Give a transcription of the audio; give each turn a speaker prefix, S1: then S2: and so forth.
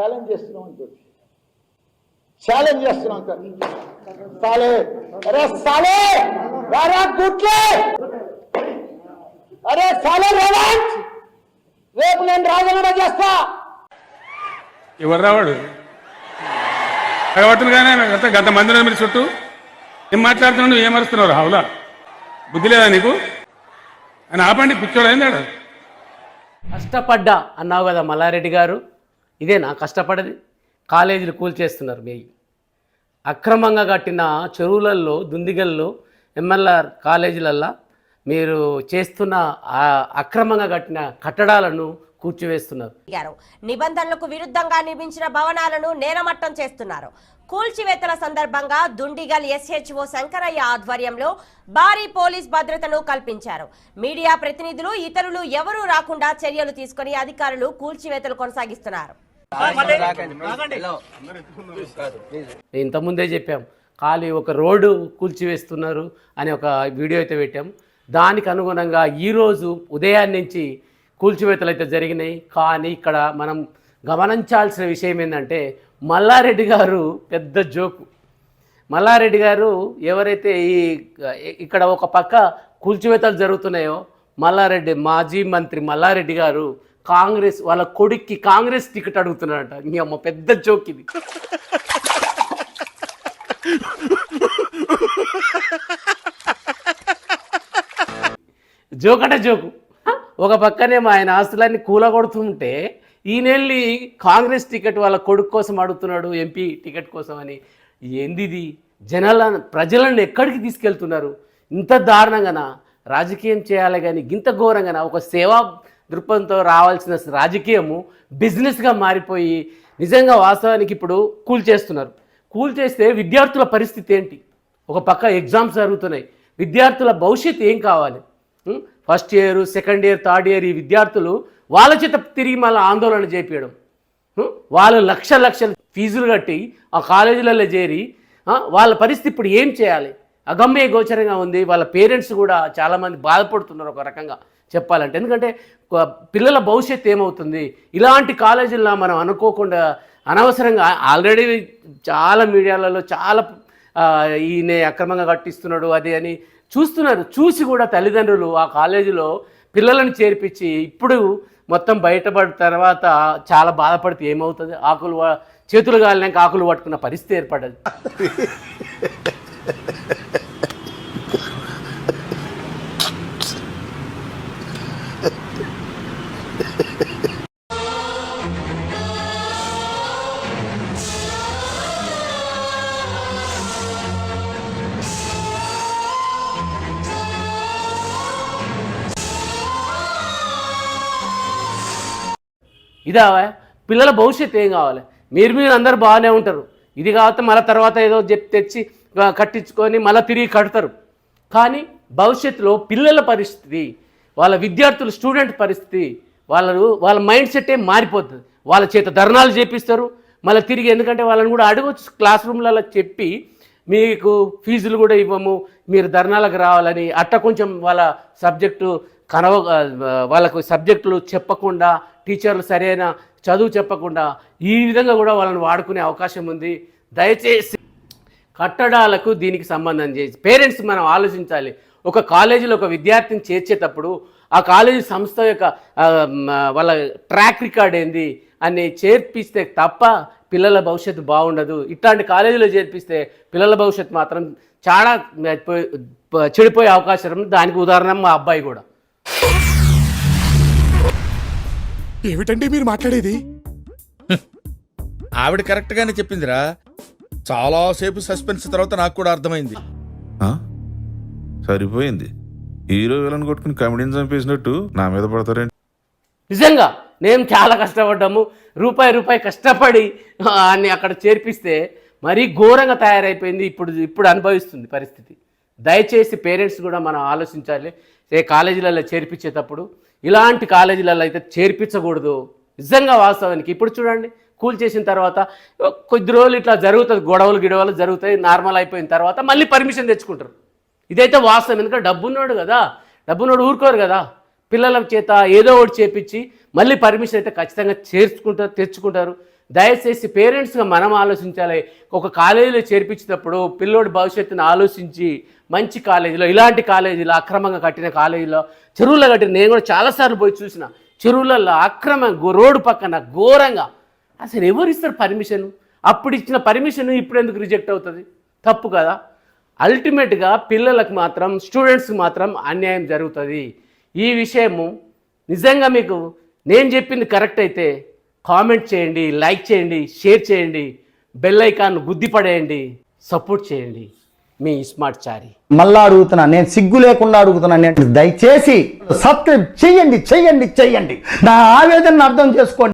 S1: Challenge చేస్తున్నాం అని చెప్పి ఛాలెంజ్ చేస్తున్నాం సాలే అరే సాలే రారా గుట్లే అరే సాలే రేవంత్ రేపు నేను రాజీనామా చేస్తా.
S2: ఎవరు రావాడు కానీ గత మంది మీరు చుట్టూ ఏం మాట్లాడుతున్నావు, నువ్వు ఏమరుస్తున్నావు? రావులా బుద్ధి లేదా నీకు అని ఆపండి, పిచ్చోడైందాడు.
S3: కష్టపడ్డా అన్నావు కదా మల్లారెడ్డి గారు, ఇదేనా కష్టపడది? కాలేజీలు కూల్చేస్తున్నారు. మీ అక్రమంగా కట్టిన చెరువులలో దుందిగల్లో ఎంఎల్ఆర్ కాలేజీలల్లో మీరు చేస్తున్న అక్రమంగా కట్టిన కట్టడాలను కూల్చివేస్తున్నారు.
S4: నిబంధనలకు విరుద్ధంగా నిర్మించిన భవనాలను నేలమట్టం చేస్తున్నారు. కూల్చివేతల సందర్భంగా దుండిగల్ ఎస్హెచ్ఓ శంకరయ్య ఆధ్వర్యంలో భారీ పోలీస్ భద్రతను కల్పించారు. మీడియా ప్రతినిధులు ఇతరులు ఎవరూ రాకుండా చర్యలు తీసుకుని అధికారులు కూల్చివేతలు కొనసాగిస్తున్నారు.
S3: ఇంతకుముందే చెప్పాం, ఖాళీ ఒక రోడ్డు కూల్చివేస్తున్నారు అని ఒక వీడియో అయితే పెట్టాం. దానికి అనుగుణంగా ఈరోజు ఉదయాన్నే నుంచి కూల్చివేతలు అయితే జరిగినాయి. కానీ ఇక్కడ మనం గమనించాల్సిన విషయం ఏంటంటే, మల్లారెడ్డి గారు పెద్ద జోకు. మల్లారెడ్డి గారు ఎవరైతే ఇక్కడ ఒక పక్క కూల్చివేతలు జరుగుతున్నాయో, మల్లారెడ్డి మాజీ మంత్రి మల్లారెడ్డి గారు కాంగ్రెస్ వాళ్ళ కొడుక్కి కాంగ్రెస్ టికెట్ అడుగుతున్నారట. మీ అమ్మ పెద్ద జోక్ ఇది. జోక్ అంటే జోకు. ఒక పక్కనేమో ఆయన ఆస్తులన్నీ కూలగొడుతుంటే ఈయనెళ్ళి కాంగ్రెస్ టికెట్ వాళ్ళ కొడుకు కోసం అడుగుతున్నాడు, ఎంపీ టికెట్ కోసం అని. ఏందిది? ప్రజలను ఎక్కడికి తీసుకెళ్తున్నారు? ఇంత దారుణంగానా రాజకీయం చేయాలి కానీ ఇంత ఘోరంగానా? ఒక సేవా దృక్పథంతో రావాల్సిన రాజకీయము బిజినెస్గా మారిపోయి నిజంగా వాస్తవానికి ఇప్పుడు కూల్చేస్తున్నారు. కూల్చేస్తే విద్యార్థుల పరిస్థితి ఏంటి? ఒక పక్క ఎగ్జామ్స్ జరుగుతున్నాయి, విద్యార్థుల భవిష్యత్తు ఏం కావాలి? First year, second year, third year ఈ విద్యార్థులు వాళ్ళ చేత తిరిగి మళ్ళీ ఆందోళన చేపించడం, వాళ్ళు లక్షల ఫీజులు కట్టి ఆ కాలేజీలలో చేరి వాళ్ళ పరిస్థితి ఇప్పుడు ఏం చేయాలి? అగమ్య గోచరంగా ఉంది. వాళ్ళ పేరెంట్స్ కూడా చాలామంది బాధపడుతున్నారు ఒక రకంగా చెప్పాలంటే. ఎందుకంటే పిల్లల భవిష్యత్తు ఏమవుతుంది? ఇలాంటి కాలేజీల్లో మనం అనుకోకుండా అనవసరంగా ఆల్రెడీ చాలా మీడియాలలో చాలా ఈయన అక్రమంగా కట్టిస్తున్నాడు అది అని చూస్తున్నారు. చూసి కూడా తల్లిదండ్రులు ఆ కాలేజీలో పిల్లలను చేర్పించి ఇప్పుడు మొత్తం బయటపడిన తర్వాత చాలా బాధపడితే ఏమవుతుంది? చేతులు కాలినాక ఆకులు పట్టుకున్న పరిస్థితి ఏర్పడ్డది. ఇదా పిల్లల భవిష్యత్తు ఏం కావాలి? మీరు అందరూ బాగానే ఉంటారు, ఇది కాకపోతే మళ్ళీ తర్వాత ఏదో తెచ్చి కట్టించుకొని మళ్ళీ తిరిగి కడతారు. కానీ భవిష్యత్తులో పిల్లల పరిస్థితి, వాళ్ళ విద్యార్థులు స్టూడెంట్ పరిస్థితి, వాళ్ళ మైండ్ సెట్టే మారిపోతుంది. వాళ్ళ చేత ధర్నాలు చేపిస్తారు మళ్ళీ తిరిగి. ఎందుకంటే వాళ్ళని కూడా అడగవచ్చు క్లాస్ రూమ్లలో చెప్పి, మీకు ఫీజులు కూడా ఇవ్వము, మీరు ధర్నాలకు రావాలని. అట్ట కొంచెం వాళ్ళ సబ్జెక్టు వాళ్ళకు సబ్జెక్టులు చెప్పకుండా, టీచర్లు సరైన చదువు చెప్పకుండా ఈ విధంగా కూడా వాళ్ళని వాడుకునే అవకాశం ఉంది. దయచేసి కట్టడాలకు దీనికి సంబంధం చేసి పేరెంట్స్ మనం ఆలోచించాలి. ఒక కాలేజీలో ఒక విద్యార్థిని చేర్చేటప్పుడు ఆ కాలేజీ సంస్థ యొక్క వాళ్ళ ట్రాక్ రికార్డ్ ఏంది అని చేర్పిస్తే తప్ప పిల్లల భవిష్యత్తు బాగుండదు. ఇట్లాంటి కాలేజీలో చేర్పిస్తే పిల్లల భవిష్యత్తు మాత్రం చాలా చెడిపోయే అవకాశం ఉంది. దానికి ఉదాహరణ మా అబ్బాయి కూడా.
S5: ఏమిటండి మీరు మాట్లాడేది?
S6: ఆవిడ కరెక్ట్ గానే చెప్పిందిరా. చాలాసేపు సస్పెన్స్ తర్వాత నాకు కూడా అర్థమైంది.
S7: సరిపోయింది. హీరో విలన్ కొట్టుకుని కమెడీని చంపేసినట్టు నా మీద పడతారండి.
S3: నిజంగా నేను చాలా కష్టపడ్డాము, రూపాయి కష్టపడి అన్ని అక్కడ చేర్పిస్తే మరీ ఘోరంగా తయారైపోయింది. ఇప్పుడు అనుభవిస్తుంది పరిస్థితి. దయచేసి పేరెంట్స్ కూడా మనం ఆలోచించాలి. కాలేజీలలో చేర్పించేటప్పుడు ఇలాంటి కాలేజీలలో అయితే చేర్పించకూడదు. నిజంగా వాస్తవానికి ఇప్పుడు చూడండి, కూల్ చేసిన తర్వాత కొద్ది రోజులు ఇట్లా జరుగుతుంది, గొడవలు జరుగుతాయి, నార్మల్ అయిపోయిన తర్వాత మళ్ళీ పర్మిషన్ తెచ్చుకుంటారు. ఇదైతే వాస్తవం. ఎందుకంటే డబ్బున్నాడు కదా, డబ్బున్నోడు ఊరుకోరు కదా. పిల్లల చేత ఏదో ఒకటి చేపించి మళ్ళీ పర్మిషన్ అయితే ఖచ్చితంగా తెచ్చుకుంటారు. దయచేసి పేరెంట్స్గా మనం ఆలోచించాలి. ఒక కాలేజీలో చేర్పించినప్పుడు పిల్లోడి భవిష్యత్తును ఆలోచించి మంచి కాలేజీలో, ఇలాంటి కాలేజీలో, అక్రమంగా కట్టిన కాలేజీలో, చెరువుల్లో కట్టిన, నేను కూడా చాలాసార్లు పోయి చూసిన చెరువులలో అక్రమంగా రోడ్డు పక్కన ఘోరంగా, అసలు ఎవరు ఇస్తారు పర్మిషన్? అప్పుడు ఇచ్చిన పర్మిషన్ ఇప్పుడు ఎందుకు రిజెక్ట్ అవుతుంది? తప్పు కదా. అల్టిమేట్గా పిల్లలకు మాత్రం, స్టూడెంట్స్కి మాత్రం అన్యాయం జరుగుతుంది. ఈ విషయము నిజంగా మీకు నేను చెప్పింది కరెక్ట్ అయితే కామెంట్ చేయండి, లైక్ చేయండి, షేర్ చేయండి, బెల్ ఐకాన్ గుద్ది పడేయండి, సపోర్ట్ చేయండి. మీ స్మార్ట్ చారి.
S1: మళ్ళా అడుగుతున్నా, నేను సిగ్గు లేకుండా అడుగుతున్నా, నేను దయచేసి సబ్స్క్రైబ్ చెయ్యండి, చెయ్యండి, చెయ్యండి. నా ఆవేదనను అర్థం చేసుకోండి.